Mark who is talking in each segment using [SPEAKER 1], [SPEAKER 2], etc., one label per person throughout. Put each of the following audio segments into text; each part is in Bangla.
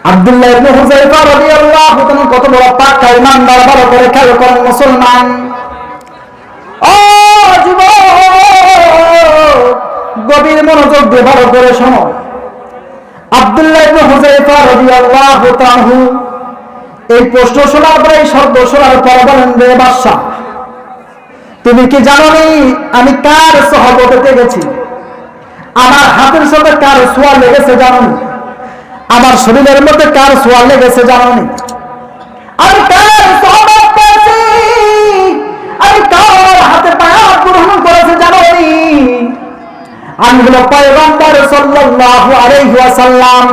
[SPEAKER 1] আব্দুল্লাহ ইবনে হুযায়ফা রাদিয়াল্লাহু তাআলা কত বড় পাক্কা ঈমানদার, ভালো করে খেয়াল করেন মুসলমান। ও যুবক, গভীর মনোযোগ দিয়ে ভালো করে শোনো। আব্দুল্লাহ ইবনে হুযায়ফা রাদিয়াল্লাহু তাআলা এই প্রশ্ন শোনার পরে, এই শব্দ শোনার পর বলেন, রে বাদশা, তুমি কি জানো নি আমি কার সহবতে গেছি? আমার হাতের সাথে কার ছোঁয়া লেগেছে জানো নি? আমার শরীরের মধ্যে কার ছোঁয়া লেগেছে জানো নি? আমি কার সহবত করেছি, আমি কার হাতে বায়াত গ্রহণ করেছি জানো নি? আমি হলো পয়গম্বর সাল্লাল্লাহু আলাইহি ওয়াসাল্লাম,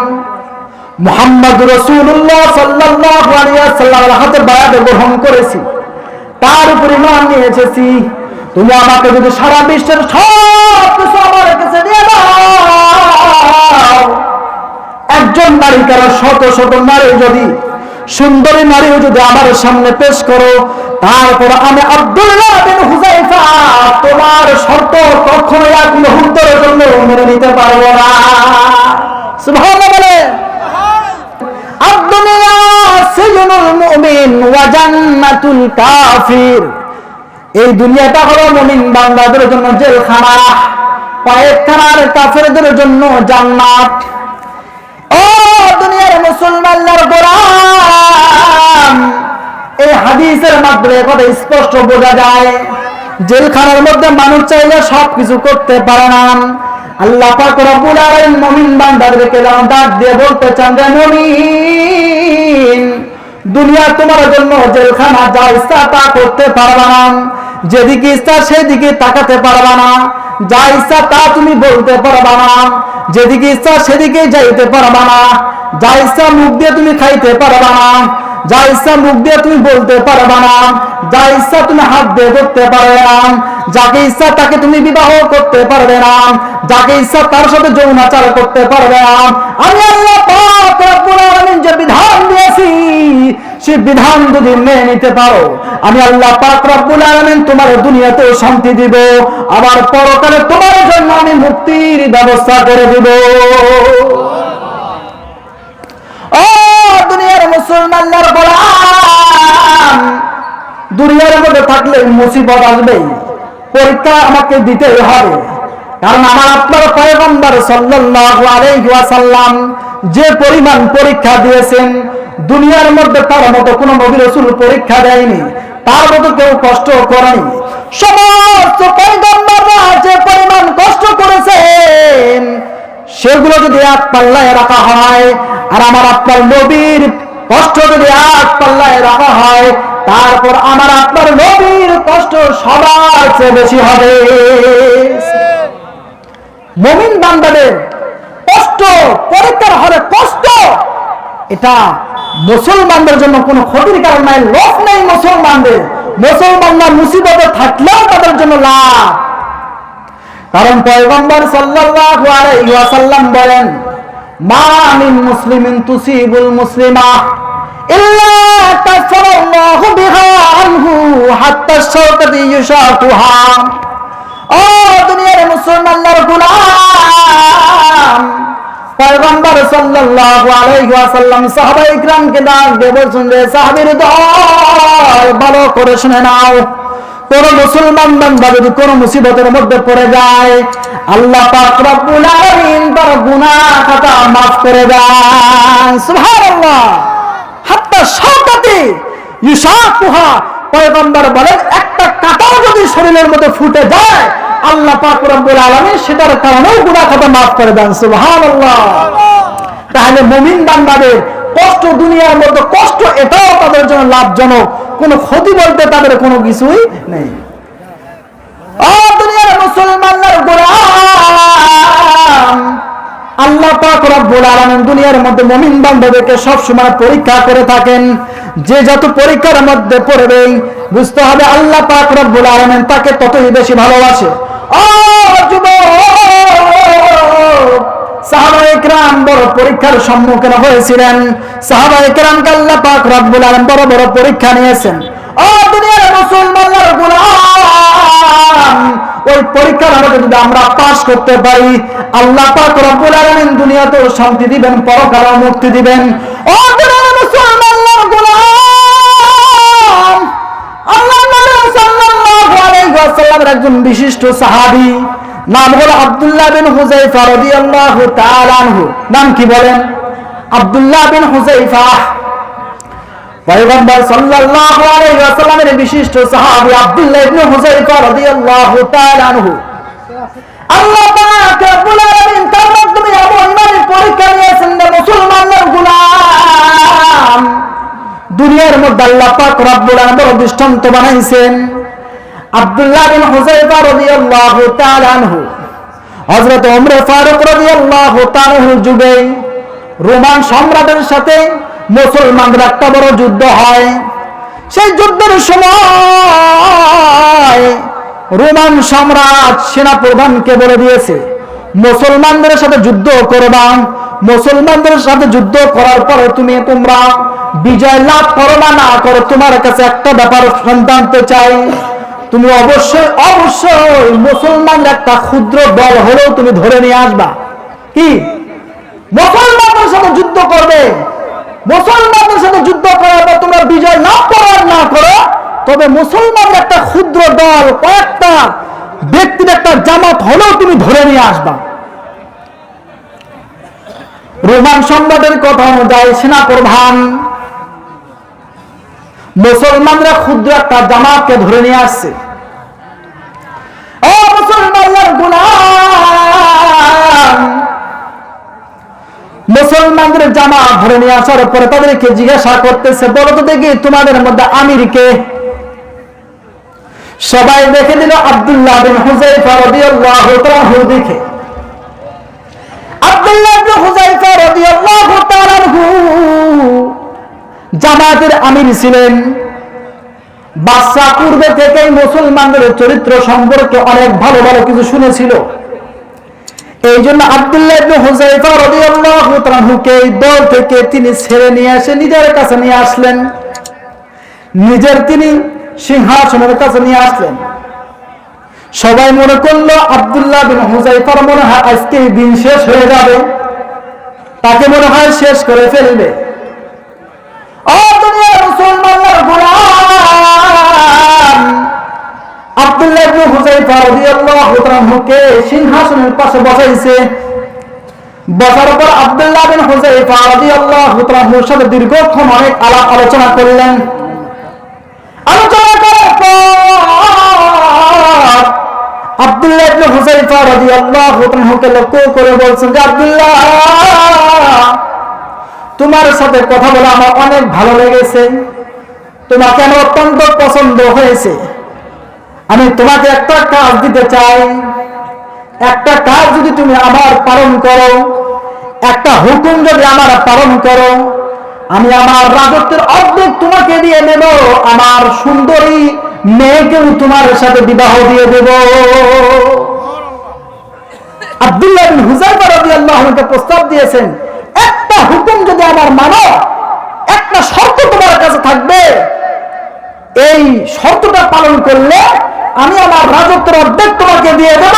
[SPEAKER 1] মুহাম্মদ রাসূলুল্লাহ সাল্লাল্লাহু আলাইহি ওয়াসাল্লামের হাতে বায়াত গ্রহণ করেছি, তার উপর ঈমান নিয়ে এসেছি। তুমি আমাকে যদি সারা বিশ্বের সব কিছু আমার কাছে দিয়ে দাও, একজন নারী কারণ শত শত নারী যদি, সুন্দরী নারীও যদি আমার সামনে পেশ করো, তারপর আমি আব্দুল্লাহ বিন হুযায়ফা তোমার শর্ত কখনো এক মুহূর্তের জন্য মেনে নিতে পারবো না। সুবহানাল্লাহ বলে। আদ-দুনিয়া সিজনুল মুমিন ওয়া জান্নাতুল কাফির। এই দুনিয়াটা হলো মুমিন বান্দাদের জন্য জেলখানা, কয়েকখানার কাফেরদের জন্য জান্নাত। ও দুনিয়ার মুসলমানদের গোলাম, এই হাদিসের মাধ্যমে কথা স্পষ্ট বোঝা যায়, জেলখানার মধ্যে মানুষ চাইলে সবকিছু করতে পারে না। আল্লাহ পাক রব্বুল আলামিন মুমিন বান্দাদেরকে ডাক দিয়ে বলতে চান, যে মুমিন, দুনিয়া তোমার জন্য জেলখানা, যা ইচ্ছা তা করতে পারবা না, যেদিকে ইচ্ছা সেদিকে তাকাতে পারবা না, যা ইচ্ছা তা তুমি বলতে পারবা না, যেদিকে ইচ্ছা সেদিকে যাইতে পারবা না, যা ইচ্ছা মুখ দিয়ে তুমি খাইতে পারবা না, যা ইচ্ছা মুখ দিয়ে তুমি বলতে পারবা না, যা ইচ্ছা তুমি হাত দিয়ে করতে পারবে না, যাকে ইচ্ছা তাকে তুমি বিবাহ করতে পারবে না, যাকে ইচ্ছা তার সাথে যৌনাচার করতে পারবে না। আমি আল্লাহ পাক রব্বুল আলামিন যে বিধান দিয়েছি, সেই বিধান যদি মেনে নিতে পারো, আমি আল্লাহ পাক রব্বুল আলামিন তোমার দুনিয়াতেও শান্তি দিব, আবার পরকালে তোমার জন্য আমি মুক্তির ব্যবস্থা করে দিব। ও দুনিয়ার মুসলমানদের গোলাম, দুনিয়ার মধ্যে থাকলে মুসিবত আসবেই, পরীক্ষা আমাকে দিতেই হবে। কারণ আমার আপনার পয়গম্বর সাল্লাল্লাহু আলাইহি ওয়াসাল্লাম যে পরিমাণ পরীক্ষা দিয়েছেন, দুনিয়ার মধ্যে তার মতো কোন নবী রাসূল পরীক্ষা দেয়নি, তার মতো কেউ কষ্ট করেনি। সমস্ত পয়গম্বররা যে পরিমাণ কষ্ট করেছেন, সেগুলো যদি এক পাল্লায় রাখা হয়, আর আমার আপনার নবীর কষ্ট যদি এক পাল্লায় রাখা হয়, তারপর আমার আপনার নবীর কষ্ট সবার চেয়ে বেশি হবে। মুমিন বান্দাদের কষ্ট, পরীক্ষার হলে কষ্ট, এটা মুসলমানদের জন্য কোনো ক্ষতির কারণ নাই, লস নেই মুসলমানদের। মুসলমানরা মুসিবতে থাকলেও তাদের জন্য লাভ। কারণ পয়গম্বর সাল্লাল্লাহু আলাইহি ওয়াসাল্লাম বলেন, মা মিন মুসলিমিন তুসিবুল মুসলিমা ইল্লা কাফারাল্লাহু বিহা আনহু হাত্তা শাওকাতি ইউশাকুহা। ও দুনিয়ার মুসলমানদের গোলাম, পয়গম্বর সাল্লাল্লাহু আলাইহি ওয়াসাল্লাম সাহাবায়ে ইকরামকে ডাক দিয়ে বলছেন, যে সাহাবীর দল, ভালো করে শুনে নাও, কোন মুসলমান বান্দা যদি কোন মুসিবতের মধ্যে পড়ে যায়, আল্লাহ পাক রব্বুল আলামিন তার গুনাহ খাতা maaf করে দেন। সুবহানাল্লাহ। হাত্তা শাওকাতি ইউশাকুহা, পয়গম্বর বলেন, একটা কাঁটাও যদি শরীরের মধ্যে ফুটে যায়, আল্লাহ পাক রব্বুল আলামিন সেটার কারণেও গুনাহ খাতা maaf করে দেন। সুবহানাল্লাহ। তাহলে মুমিন বান্দাদের কষ্ট, দুনিয়ার মধ্যে কষ্ট, এটাও তাদের জন্য লাভজনক, কোনো ক্ষতি বলতে তাদের কোনো কিছুই নেই। ও দুনিয়ার মুসলমানদের গোলাম, আল্লাহ পাক রব্বুল আলামিন দুনিয়ার মধ্যে মুমিন বান্দাদেরকে সব সময় পরীক্ষা করে থাকেন। যে যত পরীক্ষার মধ্যে পড়বে, বুঝতে হবে আল্লাহ পাক রব্বুল আলামিন তাকে ততই বেশি ভালোবাসে। ও যুবক, সাহাবায়ে কেরাম বড় পরীক্ষার সম্মুখীন হয়েছিলেন। সাহাবায়ে কেরামকে আল্লাহ পাক রব্বুল আলামিন বড় বড় পরীক্ষা নিয়েছেন। ও দুনিয়ার মুসলমানদের গোলাম, ওই পরীক্ষার আমাকে যদি আমরা পাস করতে পারি, আল্লাহ পাক রব্বুল আলামিন দুনিয়াতেও শান্তি দিবেন, পরকালেও মুক্তি দিবেন। ও মুসলমানদের গোলাম, আল্লাহর নবী সাল্লাল্লাহু আলাইহি ওয়াসাল্লামের একজন বিশিষ্ট সাহাবী, নাম হলো আব্দুল্লাহ বিন হুযায়ফা রাদিয়াল্লাহু তাআলা আনহু। নাম কি বলেন? আব্দুল্লাহ বিন হুযায়ফা। পয়গম্বর সাল্লাল্লাহু আলাইহি ওয়াসাল্লামের বিশিষ্ট সাহাবী আব্দুল্লাহ ইবনে হুযায়ফা রাদিয়াল্লাহু তাআলা আনহু। আল্লাহ পাক রব্বুল আলামিন তার মাধ্যমে এমন ইমানের পরীক্ষা নিয়েছেন যে মুসলমানদের গোলাম, দুনিয়ার মধ্যে আল্লাহ পাক রব্বুল আলামিন দৃষ্টান্ত বানাইছেন। আব্দুল্লাহ বিন হুযায়ফা রাদিয়াল্লাহু তাআলা আনহু হযরত ওমর ফারুক রাদিয়াল্লাহু তাআলা আনহুর যুগে রোমান সম্রাটের সাথে মুসলমানদের একটা বড় যুদ্ধ হয়। সেই যুদ্ধের সময় রোমান সম্রাট সেনা প্রধানকে বলে দিয়েছে, মুসলমানদের সাথে যুদ্ধ করবা, মুসলমানদের সাথে যুদ্ধ করার পরে তোমরা বিজয় লাভ করো বা না করো, তোমার কাছে একটা ব্যাপার জানতে চাই, তুমি অবশ্যই অবশ্যই মুসলমানদের একটা ক্ষুদ্র দল হলেও তুমি ধরে নিয়ে আসবা। কি? মুসলমানদের সাথে যুদ্ধ করবে, মুসলমানদের সাথে যুদ্ধ করার পর তোমরা বিজয় লাভ করো আর না করো, তবে মুসলমানদের একটা ক্ষুদ্র দল, কয়েকটা ব্যক্তির একটা জামাত হলেও তুমি ধরে নিয়ে আসবা। রোমান সম্রাটের কথা অনুযায়ী সেনা প্রধান মুসলমানরা ক্ষুদ্র একটা জামাতকে ধরে নিয়ে আসছে। ও মুসলমানদের গোলাম, মুসলমানদের জামাত ধরে নিয়ে আসার পরে তাদেরকে জিজ্ঞাসা করতেছে, বলো তো দেখি তোমাদের মধ্যে আমির কে? সবাই দেখে দিল আব্দুল্লাহ বিন হুযায়ফা রাদিয়াল্লাহু তাআলা আনহু। দেখে আব্দুল্লাহ বিন হুযায়ফা রাদিয়াল্লাহু তাআলা আনহু জামাতের আমির ছিলেন। বাদশা পূর্বে থেকেই মুসলমানদের চরিত্র সম্পর্কে অনেক ভালো ভালো কিছু শুনেছিল। এই জন্য আব্দুল্লাহ ইবনে হুযায়ফা রাদিয়াল্লাহু তাআলা আনহুকে এই দল থেকে তিনি ছেড়ে নিয়ে এসে নিজের কাছে নিয়ে আসলেন, নিজের তিনি সিংহাসনের কাছে নিয়ে আসলেন। সবাই মনে করলো আব্দুল্লাহ বিন হুযায়ফার মনে হয় আজকে দিন শেষ হয়ে যাবে, তাকে মনে হয় শেষ করে ফেলবে। ও দুনিয়ার মুসলমানদের গোলাম, আব্দুল্লাহ ইবনে হুযায়ফা রাদিয়াল্লাহু তাআলা আনহুকে সিংহাসনের পাশে বসাইছে। বসার পর আব্দুল্লাহ বিন হুযায়ফা রাদিয়াল্লাহু তাআলা আনহুর সাথে দীর্ঘক্ষণ অনেক আলাপ আলোচনা করলেন। আলোচনা করার পর আব্দুল্লাহ ইবনে হুযায়ফা রাদিয়াল্লাহু তাআলা আনহুকে লক্ষ্য করে বলছেন যে, আব্দুল্লাহ, তোমার সাথে কথা বলে আমার অনেক ভালো লেগেছে, তোমাকে আমার অত্যন্ত পছন্দ হয়েছে। আমি তোমাকে একটা কাজ দিতে চাই, একটা কাজ যদি তুমি আমার পালন করো, একটা হুকুম যদি আমার পালন করো, আমি আমার রাজত্বের অর্ধেক তোমাকে দিয়ে দেব, আমার সুন্দরী মেয়েকেও তোমার সাথে বিবাহ দিয়ে দেব। আব্দুল্লাহ বিন হুযায়ফা রাদিয়াল্লাহু আনহু প্রস্তাব দিয়েছেন, একটা হুকুম যদি আমার মানো, একটা শর্ত তোমার কাছে থাকবে, এই শর্তটা পালন করলে আমি আমার রাজত্বের অর্ধেক তোমাকে দিয়ে দেব,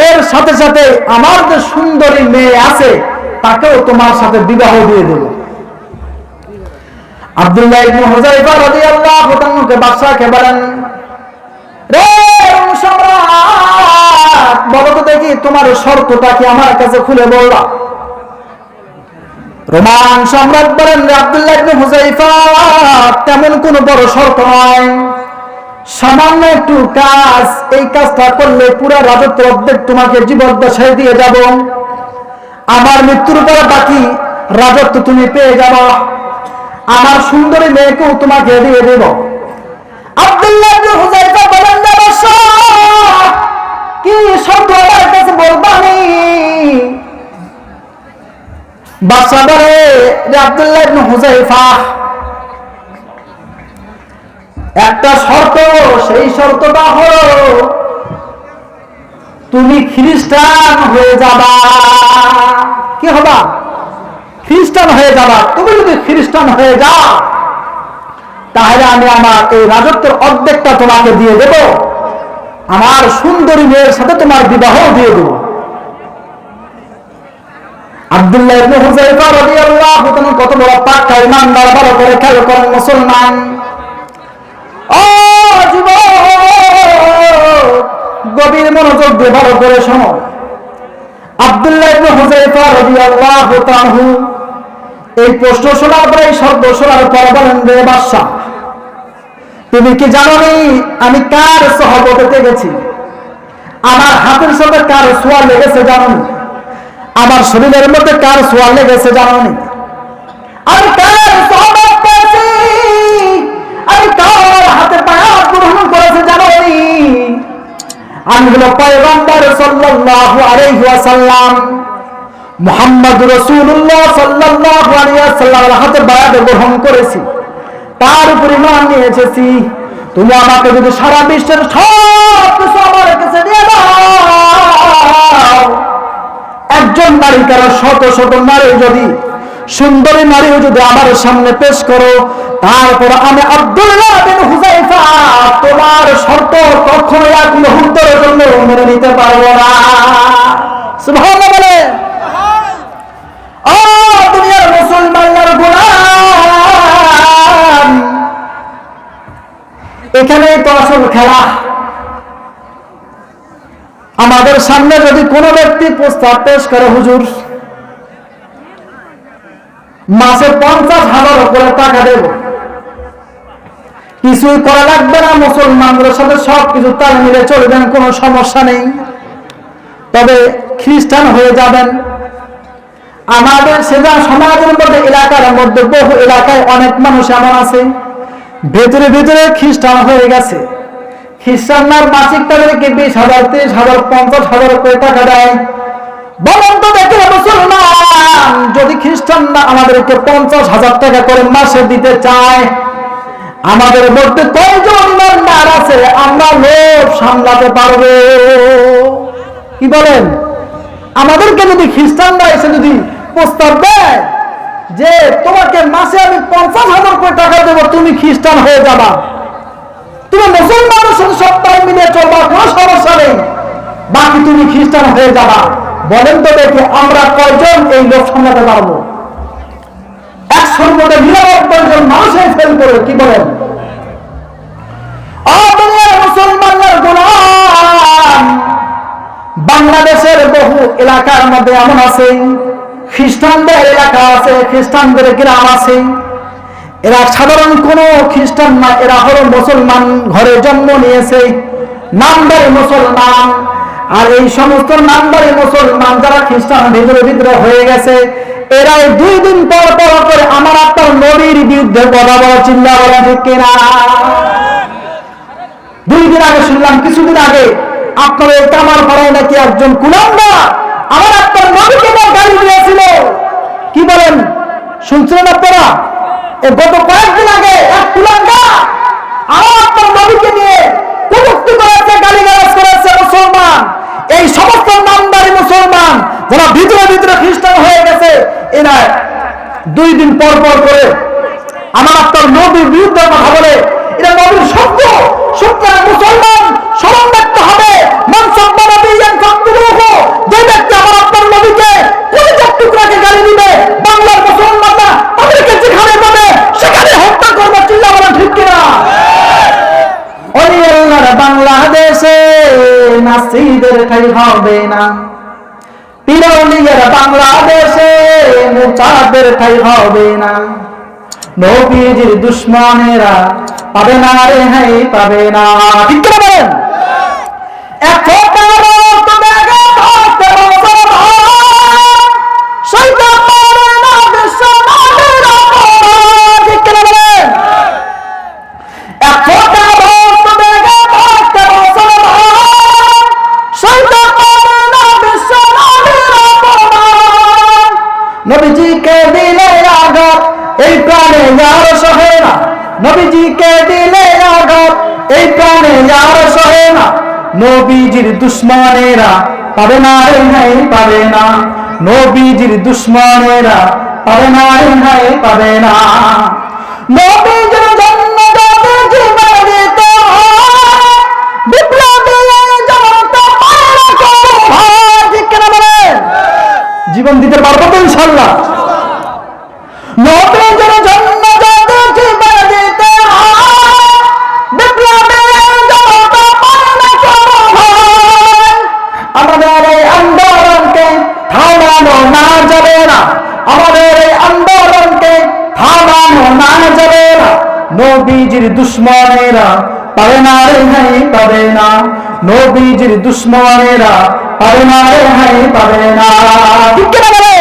[SPEAKER 1] এর সাথে সাথে আমার যে সুন্দরী মেয়ে আছে তাকেও তোমার সাথে বিবাহ দিয়ে দেব। আব্দুল্লাহ ইবনে হুযায়ফা রাদিয়াল্লাহু তাআলা আনহুকে বাদশাকে বলেন, রে সম্রাট, বলো তো দেখি তোমার শর্তটা কি আমার কাছে খুলে বলবা। রোমান সম্রাট বলেন, আব্দুল্লাহ ইবনে হুযায়ফা, তেমন কোনো বড় শর্ত নয়, সামান্য একটু কাজ, এই কাজটা করলে পুরো রাজত্বের অর্ধেক তোমাকে জীবদ্দশায় দিয়ে যাব, আমার মৃত্যুর পরে বাকি রাজত্ব তুমি পেয়ে যাবা, আমার সুন্দরী মেয়েকেও তোমাকে দিয়ে দেব। আব্দুল্লাহ ইবনে হুযায়ফা বলেন, কি শর্ত আমার কাছে বলবা? বাদশা বলে, আব্দুল্লাহ ইবনে হুযায়ফা, একটা শর্ত, সেই শর্তটা হলো তুমি খ্রিস্টান হয়ে যাবা। কি হবা? খ্রিস্টান হয়ে যাবা। তুমি যদি খ্রিস্টান হয়ে যাও তাহলে আমি আমার এই রাজত্বের অর্ধেকটা তোমাকে দিয়ে দেব, আমার সুন্দরী মেয়ের সাথে তোমার বিবাহ দিয়ে দেব। আব্দুল্লাহ ইবনে হুযায়ফা রাদিয়াল্লাহু তাআলা কত বড় পাক্কা ঈমানদার, ভালো করে খেয়াল করেন মুসলমান। ও যুবক, গভীর মনোযোগ দিয়ে ভালো করে শোনো। আব্দুল্লাহ ইবনে হুযায়ফা রাদিয়াল্লাহু তাআলা এই প্রশ্ন শোনার পরে, এই শব্দ শোনার পর বলেন, রে বাদশা, তুমি কি জানো আমি কার সহবতে গেছি? আমার হাতের সাথে কার সোয়া লেগেছে জানো? আমার শরীরের মধ্যে কার সোয়া লেগেছে জানো? আমি কার সহবত করেছি, আমি কার হাতে বায়াত গ্রহণ করেছি জানো? আমি হলো পয়গম্বর সাল্লাল্লাহু আলাইহি ওয়াসাল্লাম, মুহাম্মদ রাসূলুল্লাহ সাল্লাল্লাহু আলাইহি ওয়াসাল্লামের হাতে বায়াত গ্রহণ করেছি, তার উপরে ঈমান নিয়ে এসেছি। তুমি আমাকে যদি সারা বিশ্বের সব কিছু আমার কাছে দিয়ে দাও, একজন নারী কারো শত শত নারী যদি, সুন্দরী নারীও যদি আমার সামনে পেশ করো, তারপর আমি আব্দুল্লাহ বিন হুযায়ফা তোমার শর্ত কখনো এক মুহূর্তের জন্য মেনে নিতে পারবো না। সুবহানাল্লাহ বলে। ও দুনিয়ার মুসলমানের গোলাম, এখানেই তো আসল খেলা। আমাদের সামনে যদি কোনো ব্যক্তি প্রস্তাব পেশ করে, হুজুর মাসে 50,000 করে টাকা দেব, কিছুই করা লাগবে না, মুসলমানদের সাথে সবকিছু তাল মিলে চলবেন, কোনো সমস্যা নেই, তবে খ্রিস্টান হয়ে যাবেন। আমাদের সেটা সমাজের মধ্যে, এলাকার মধ্যে বহু এলাকায় অনেক মানুষ এমন আছে ভেতরে ভেতরে খ্রিস্টান হয়ে গেছে। খ্রিস্টানরা মাসিক তাদেরকে 20,000, 30,000, 50,000 করে টাকা দেয়। বলুন তো দেখে মুসলমান, যদি খ্রিস্টানরা আমাদেরকে 50,000 টাকা করে মাসে দিতে চায়, আমাদের মধ্যে কয়জন ইমানদার আছে আমরা লোভ সামলাতে পারবো? কি বলেন? আমাদেরকে যদি খ্রিস্টানরা এসে যদি প্রস্তাব দেয় যে তোমাকে মাসে আমি 50,000 করে টাকা দেবো, তুমি খ্রিস্টান হয়ে যাবা, তুমি মুসলমানের সাথে সপ্তাহে মিলে চলবা, কোনো সমস্যা নেই, বাকি তুমি খ্রিস্টান হয়ে যাবা, বলেন তো দেখি আমরা কয়জন এই লোক সামলাতে পারবো? 100-র মধ্যে 99 জন মানুষই ফেল করবে। কি বলেন? মুসলমানের গোলাম, বাংলাদেশের বহু এলাকার মধ্যে এমন আছে, খ্রিস্টানদের এলাকা আছে, খ্রিস্টানদের গ্রাম আছে, এরা সাধারণ কোনো খ্রিস্টান না, এরা হলো মুসলমান, ঘরে জন্ম নিয়েছে, নামদারি মুসলমান। আর এই সমস্ত নামদারি মুসলমান যারা খ্রিস্টান ভিতরে ভিতরে হয়ে গেছে, এরা 2 দিন পর পর করে আমার আপনার নবীর বিরুদ্ধে কথা বলা, চিল্লা বলা, ঠিক কিনা? 2 দিন আগে শুনলাম, কিছুদিন আগে আপনার এই কামার পাড়ায় নাকি একজন কুলাঙ্গা আমার আপনার নবীকে গালি দিয়েছিল। কি বলেন? শুনছিলেন আপনারা? গত কয়েকদিন আগে এক কুলাঙ্গা আমার আপনার নবীকে নিয়ে কটূক্তি করেছে, গালিগালাজ করেছে মুসলমান। এই সমস্ত নামদারি মুসলমান যারা ভিতরে ভিতরে খ্রিস্টান হয়ে গেছে, এরা 2 দিন পর পর করে আমার আপনার নবীর বিরুদ্ধে কথা বলে, এরা নবীর শব্দ সত্যি মুসলমান স্মরণ রাখতে হবে। যে ব্যক্তি আমার আপনার নবীকে কলিজার টুকরাকে গালি দিবে, বাংলার মুসলমানরা তাদেরকে যেখানে পাবে সেখানে হত্যা করবে, চিল্লা বলা, ঠিক কিনা? বাংলাদেশে নাসিদের ঠাই হবে না, পিরৌলিয়ার বাংলাদেশে মুচাদের ঠাই হবে না, নবীজির দুশ্মনেরা পাবে না রে, হ্যাঁ পাবে না, ঠিক করে বলেন? নবীজিকে দিলে আঘাত এই প্রাণে যার সহে না, নবীজিকে দিলে আঘাত এই প্রাণে যার সহে না, নবীজির দুশ্মনেরা পাবে না রে, হ্যাঁ পাবে না, নবীজির দুশ্মনেরা পাবে না রে, হ্যাঁ পাবে না। নবীজির জন্য যদি জীবন দিতে হয়, বিপ্লবী জীবন দিতে পারবো তো ইনশাআল্লাহ? নবীর জন্য যদি জীবন দিতে হয়, বিপ্লবের যত পান্না হয়, আমাদের এই আন্দোলনকে থামানো না যাবে না, আমাদের এই আন্দোলনকে থামানো না যাবে না। নবীজির দুশমনেরা পারে না রেহাই পাবে না, নবীজির দুশমনেরা পারে না রেহাই পাবে না। ঠিক কিনা বলে?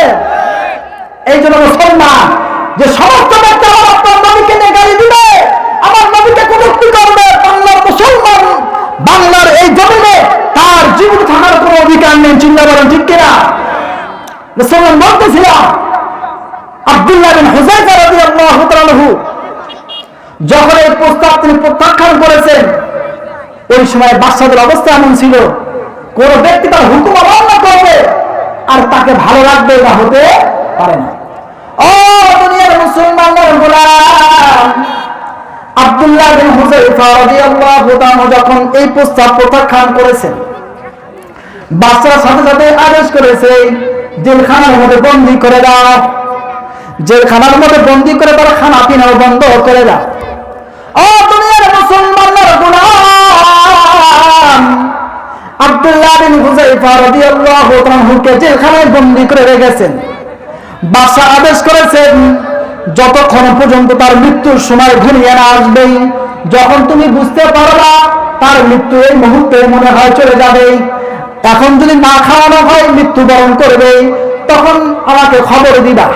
[SPEAKER 1] এই জন্য মুসলমান যে সমস্ত ব্যক্তি আমার আপনার নবীকে নিয়ে গালি দিবে, আমার নবীকে কটূক্তি করবে, বাংলার মুসলমান বাংলার এই জমিনে তার জীবিত থাকার কোনো অধিকার নেই। চিন্তা করেন ঠিক কিনা? মুসলমান বলতেছিলাম আব্দুল্লাহ বিন হুযায়ফা রাদিয়াল্লাহু তাআলা আনহু যখন এই প্রস্তাব তিনি প্রত্যাখ্যান করেছেন, ওই সময় বাদশাদের অবস্থা এমন ছিল, কোন ব্যক্তি তার হুকুম অমান্য করবে আর তাকে ভালো লাগবে না, হতে পারে না। ও দুনিয়ার মুসলমানদের গোলাম, আব্দুল্লাহ বিন হুযায়ফা রাদিয়াল্লাহু তাআলা যখন এই প্রস্তাব প্রত্যাখ্যান করেছেন, বাদশার সাথে সাথে আদেশ করেছে জেলখানার মধ্যে বন্দী করে দাও, জেলখানার মধ্যে বন্দী করে তার খানা পিনাও বন্ধ করে দাও। ও দুনিয়ার মুসলমানদের গোলাম, আব্দুল্লাহ বিন হুযায়ফা রাদিয়াল্লাহু তাআলাকে জেলখানায় বন্দী করে রেখেছেন। বাদশা আদেশ করেছেন যতক্ষণ পর্যন্ত তার মৃত্যুর সময় ঘনিয়ে না আসবে, যখন তুমি বুঝতে পারবা তার মৃত্যু এই মুহূর্তে মনে হয় চলে যাবে, এখন যদি না খাওয়ানো হয় মৃত্যুবরণ করবে, তখন আমাকে খবর দিবা।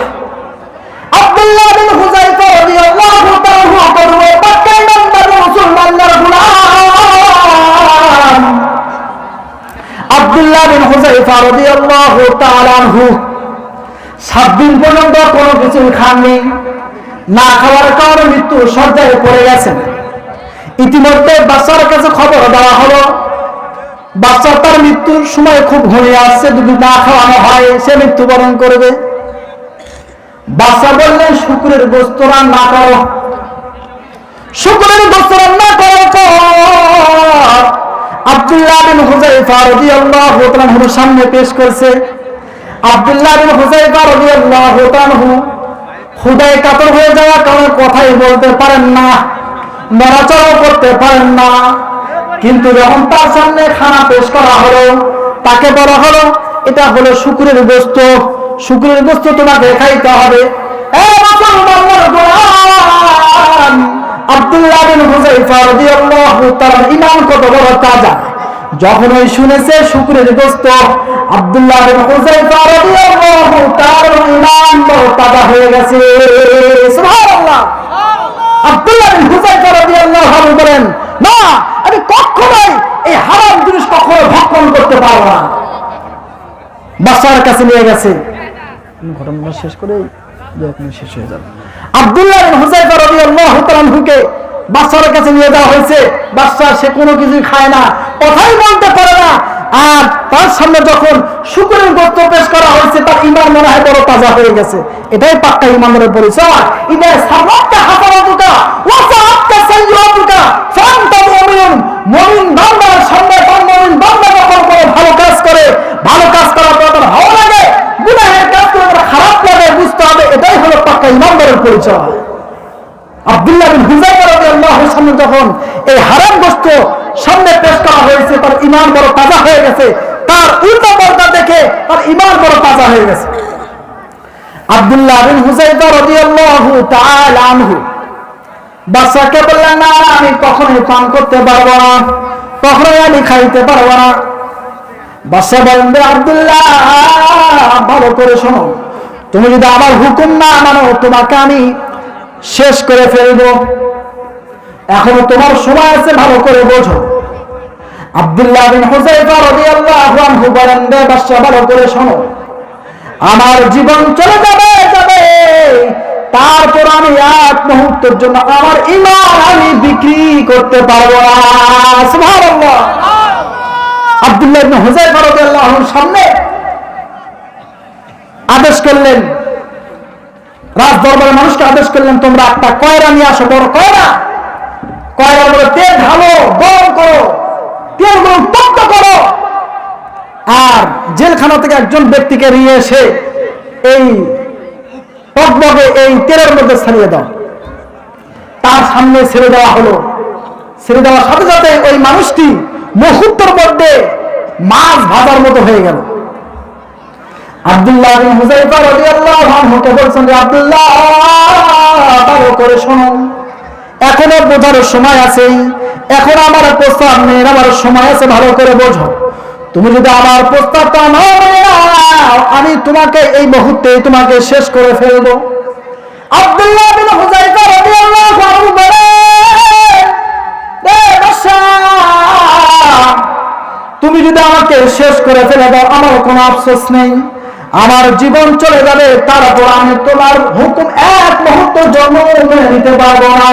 [SPEAKER 1] আব্দুল্লাহ বিন হুযায়ফা রাদিয়াল্লাহু তাআলা করবে পাক্কা নাম্বার মুসলমানদের গোলাম। আব্দুল্লাহ বিন হুযায়ফা রাদিয়াল্লাহু তাআলা আনহু 7 দিন পর্যন্ত কোনো কিছু খাননি, না খাওয়ার কারণে মৃত্যু শয্যায় পড়ে গেছেন। ইতিমধ্যে বাদশার কাছে খবর দেওয়া হলো, বাদশা তার মৃত্যুর সময় খুব ঘনিয়ে আসছে, যদি না খাওয়ানো হয় সে মৃত্যুবরণ করবে। বাদশা বললেন শুকরের গোশত রান্না করো, শুকরের গোশত রান্না করার পর আব্দুল্লাহ বিন হুযায়ফা রাদিয়াল্লাহু তাআলা আনহুর সামনে পেশ করছে। আব্দুল্লাহ বিন হুযায়ফা রাদিয়াল্লাহু তাআলা আনহু ক্ষুধায় কাতর হয়ে যাওয়ার কারণে কথাই বলতে পারেন না, নড়াচড়াও করতে পারেন না। কিন্তু যখন তার সামনে খানা পেশ করা হলো, তাকে বলা হলো এটা হলো শুকরের গোশত, শুকরের গোশত তোমাকে খাইতে হবে। আব্দুল্লাহ বিন হুযায়ফা রাদিয়াল্লাহু তাআলা ঈমান কত বড় তাজা, যখন ওই শুনেছে শুকরের গোশত, আব্দুল্লাহ বিন হুযায়ফা রাদিয়াল্লাহু তাআলা ঈমান বড় তাজা হয়ে গেছে। সুবহানাল্লাহ। আব্দুল্লাহ বিন হুযায়ফা রাদিয়াল্লাহু আনহু বলেন, না আমি কখনোই এই হারাম জিনিস কখনো ভক্ষণ করতে পারবো না। বাদশার কাছে নিয়ে গেছে, ঘটনা শেষ করে শেষ হয়ে যাবে। আব্দুল্লাহ বিন হুযায়ফা রাদিয়াল্লাহু তাআলা আনহুকে বাদশার কাছে নিয়ে যাওয়া হয়েছে। বাদশা সে কোনো কিছুই খায় না, কথাই বলতে পারে না, আর তার সামনে যখন শুকরের গোশত পেশ করা হয়েছে তার ঈমান মনে হয় বড় তাজা হয়ে গেছে। এটাই পাক্কা ঈমানের পরিচয়। ইদা সাবাতা হাসানাতুকা ওয়া সাআতা সাইয়্যাতুকা ফাআনতা মুমিনুন। মুমিন বান্দার সামনে তার মুমিন বান্দা যখন কোনো ভালো কাজ করে, ভালো কাজ করার পর তার ভালো লাগে, গুনাহের কাজ করে তার খারাপ লাগে, বুঝতে হবে এটাই হলো পাক্কা ঈমানের পরিচয়। আব্দুল্লাহ বিন হুযায়ফা রাদিয়াল্লাহু আনহু সামনে যখন এই হারাম গোশত সামনে পেশ করা হয়েছে, তার ঈমান বড় তাজা হয়ে গেছে, তার উল্টা পর্দা দেখে তার ঈমান বড় তাজা হয়ে গেছে। আব্দুল্লাহ বিন হুযায়ফা রাদিয়াল্লাহু তাআলা আনহু বাদশাকে বললেন, না আমি কখনোই পান করতে পারবো না, কখনোই আমি খাইতে পারবো না। বাদশা বলেন, আব্দুল্লাহ ভালো করে শোনো, তুমি যদি আমার হুকুম না মানো তোমাকে আমি শেষ করে ফেলবো, এখনো তোমার সময় আছে, ভালো করে বোঝো। আব্দুল্লাহ বিন হুযায়ফা রাদিয়াল্লাহু আনহু বলেন, বাদশা ভালো করে শোনো, আমার জীবন চলে যাবে যাবে, তারপর আমি এক মুহূর্তের জন্য আমার ঈমান আমি বিক্রি করতে পারবো না। সুবহানাল্লাহ। আব্দুল্লাহ বিন হুযায়ফা রাদিয়াল্লাহু আনহুর সামনে আদেশ করলেন, রাজ দরবারের মানুষকে আদেশ করলেন, তোমরা একটা কয়রা নিয়ে আসো, বড় কয়রা, কয়রার মধ্যে তেল ঢালো, গরম করো, তেলগুলো উত্তপ্ত করো, আর জেলখানা থেকে একজন ব্যক্তিকে নিয়ে এসে এই টকবগে এই তেলের মধ্যে ছাড়িয়ে দাও। তার সামনে ছেড়ে দেওয়া হলো। ছেড়ে দেওয়ার সাথে সাথে ওই মানুষটি মুহূর্তের মধ্যে মাছ ভাজার মতো হয়ে গেল। আব্দুল্লাহ বিন হুযায়ফা রাদিয়াল্লাহু আনহু কে বলছেন যে আব্দুল্লাহ, ভালো করে শোনো, এখনো বোঝার সময় আছে, এখন আমার প্রস্তাব নেওয়ার আমার সময় আছে, ভালো করে বোঝো। তুমি যদি আমার প্রস্তাবটা নাও, আমি তোমাকে এই মুহূর্তে তোমাকে শেষ করে ফেলবো। আব্দুল্লাহ বিন হুযায়ফা রাদিয়াল্লাহু আনহু বলেন, তুমি যদি আমাকে শেষ করে ফেলে দাও, আমার কোনো আফসোস নেই, আমার জীবন চলে যাবে, তারপর আমি তোমার হুকুম এক মুহূর্তের জন্য মেনে নিতে পারবো না।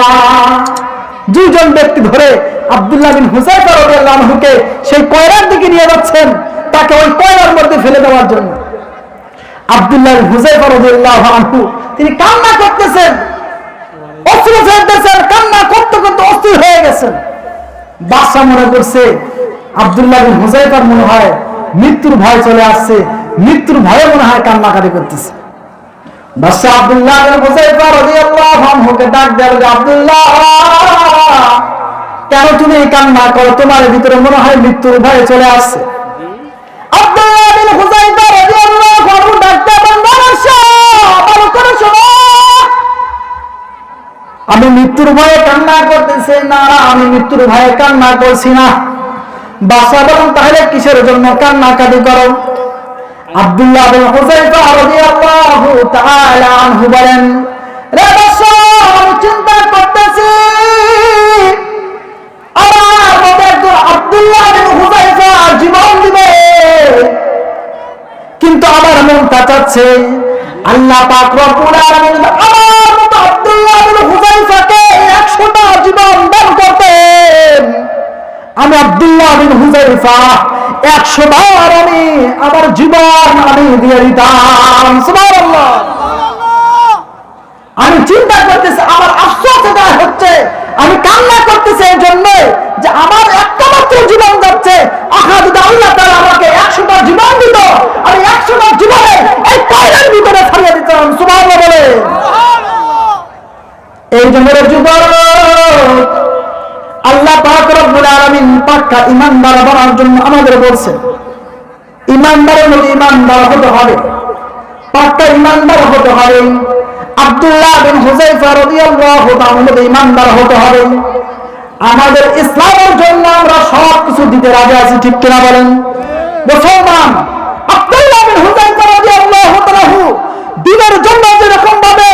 [SPEAKER 1] দুজন ব্যক্তি ধরে আব্দুল্লাহ বিন হুযায়ফা রাদিয়াল্লাহু আনহুকে সেই কয়রার দিকে নিয়ে যাচ্ছেন, তাকে ওই কয়রার মধ্যে ফেলে দেওয়ার জন্য। আব্দুল্লাহ বিন হুযায়ফা রাদিয়াল্লাহু আনহু তিনি কান্না করতেছেন, অশ্রু ফেলতেছেন, কান্না করতে করতে অস্থির হয়ে গেছেন। বাদশা মনে করছে আব্দুল্লাহ বিন হুযায়ফার মনে হয় মৃত্যুর ভয় চলে আসছে, মৃত্যুর ভয়ে মনে হয় কান্নাকাটি করতেছে। বাদশা আব্দুল্লাহ বিন হুযায়ফা রাদিয়াল্লাহু আনহুকে ডাক দেয়, আব্দুল্লাহ, কেন তুমি কান্না করো? তোমার ভিতরে মনে হয় মৃত্যুর ভয়ে চলে আসছে। আব্দুল্লাহ বিন হুযায়ফা রাদিয়াল্লাহু আনহু ডাক দেয়, বাদশা, ভালো করে শোনো, আমি মৃত্যুর ভয়ে কান্না করতেছি না, আমি মৃত্যুর ভয়ে কান্না করছি না। বাদশা বলেন, তাহলে কিসের জন্য কান্নাকাটি করো? আব্দুল্লাহ বিন হুযায়ফা রাদিয়াল্লাহু তাআলা আনহু বলেন, রে বাদশা, আমি চিন্তা করতেছি আমার মতো একজন আব্দুল্লাহ বিন হুযায়ফা জীবন দিবে, কিন্তু আমার মনটা চাচ্ছে আল্লাহ পাক রব্বুল আলামিন আমার মতো আব্দুল্লাহ বিন হুযায়ফাকে 100টা জীবন দান করতেন। আমি আব্দুল্লাহ বিন হুযায়ফা 100 বার আমি আমার জীবন আমি দিয়ে দিতাম। সুবহানাল্লাহ। আমি চিন্তা করতেছি, আমার আফসোস এটা হচ্ছে, আমি কান্না করতেছি এই জন্য যে আমার একটা মাত্র জীবন যাচ্ছে। আহা, যদি আল্লাহ তাআলা আমাকে 100টা জীবন দিত, আমি 100টা জীবনে এই কয়রার ভিতরে ছাড়িয়ে দিতাম। সুবহানাল্লাহ বলে। এই জন্য যুবক, আল্লাহ পাক রব্বুল আলামিন পাক্কা ঈমানদার বানার জন্য আমাদের বলছেন, ঈমানদারের মধ্যে ঈমানদার হতে হবে, পাক্কা ঈমানদার হতে হবে। আব্দুল্লাহ বিন হুযায়ফা রাদিয়াল্লাহু তাআলার মধ্যে ঈমানদার হতে হবে। আমাদের ইসলামের জন্য আমরা সব কিছু দিতে রাজি আছি, ঠিক কিনা বলেন? মুসলমান আব্দুল্লাহ বিন হুযায়ফা রাদিয়াল্লাহু তাআলা দ্বীনের জন্য যেরকম ভাবে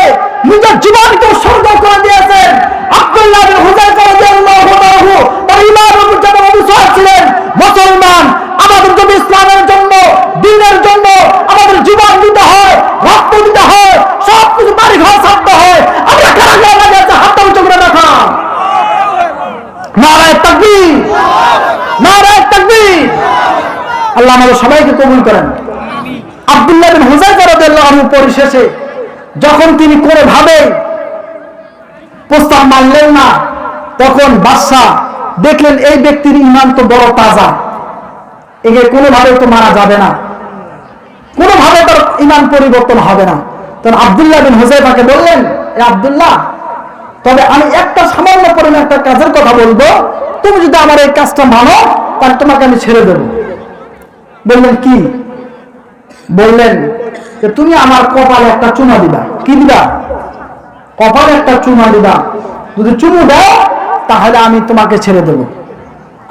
[SPEAKER 1] নিজের জীবনকে উৎসর্গ করে দিয়েছেন, আব্দুল্লাহ বিন হুযায়ফা রাদিয়াল্লাহু তাআলা তার ঈমানের উপর যেমন অবিচল ছিলেন। মুসলমান আমাদের যদি ইসলামের জন্য, দ্বীনের জন্য আমাদের জীবন দিতে হয়, রক্ত দিতে হয়, সব কিছু বাড়ি ঘর ছাড়তে হয়, আমরা কারা লাগে আছে হাতটা উঁচু করে দেখা। নারায়ে তাকবীর, নারায়ে তাকবীর। আল্লাহ আমাদের সবাইকে কবুল করেন। আব্দুল্লাহ বিন হুযায়ফা রাদিয়াল্লাহু আনহু পরিশেষে যখন তিনি কোনোভাবে প্রস্তাব মানলেন না, তখন বাদশা দেখলেন এই ব্যক্তির ঈমান তো বড় তাজা, একে কোনোভাবে তো মারা যাবে না, কোনোভাবে তার ঈমান পরিবর্তন হবে না। তখন আব্দুল্লাহ বিন হুযায়ফাকে বললেন, এ আব্দুল্লাহ, তবে আমি একটা সামান্য পরিমাণ একটা কাজের কথা বলবো, তুমি যদি আমার এই কাজটা মানো তাহলে তোমাকে আমি ছেড়ে দেব। বললেন কি? বললেন যে তুমি আমার কপালে একটা চুমা দিবা। কি দিবা? কপালে একটা চুমা দিবা, যদি চুমু দাও তাহলে আমি তোমাকে ছেড়ে দেব।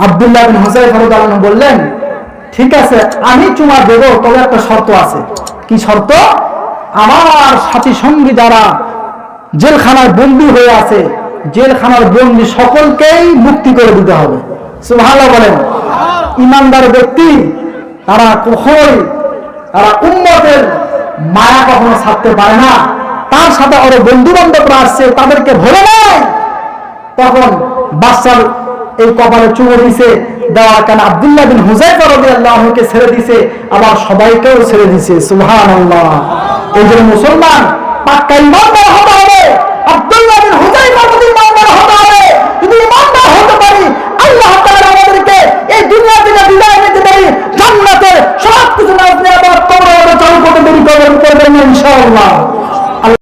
[SPEAKER 1] আব্দুল্লাহ বিন হুযায়ফা রাদিয়াল্লাহু আনহু বললেন, ঠিক আছে, আমি চুমা দেব, তবে একটা শর্ত আছে। কি শর্ত? আমার সাথী সঙ্গী যারা জেলখানায় বন্দী হয়ে আছে, জেলখানার বন্দী সকলকেই মুক্তি করে দিতে হবে। সুবহানাল্লাহ বলেন। ঈমানদার ব্যক্তি তারা কখনোই তারা উম্মতের মায়া কখনো ছাড়তে পারে না। তার সাথে আরো বন্ধু বান্ধবরা আসছে, তাদেরকে ভুলে নেয়। তখন বাদশার এই কপালে চুমু দিছে, দেওয়ার কারণে আব্দুল্লাহ বিন হুযায়ফা রাদিয়াল্লাহু আনহুকে ছেড়ে দিছে, আবার সবাইকেও ছেড়ে দিছে। সুবহানাল্লাহ। এই যে মুসলমান পাক্কা ঈমান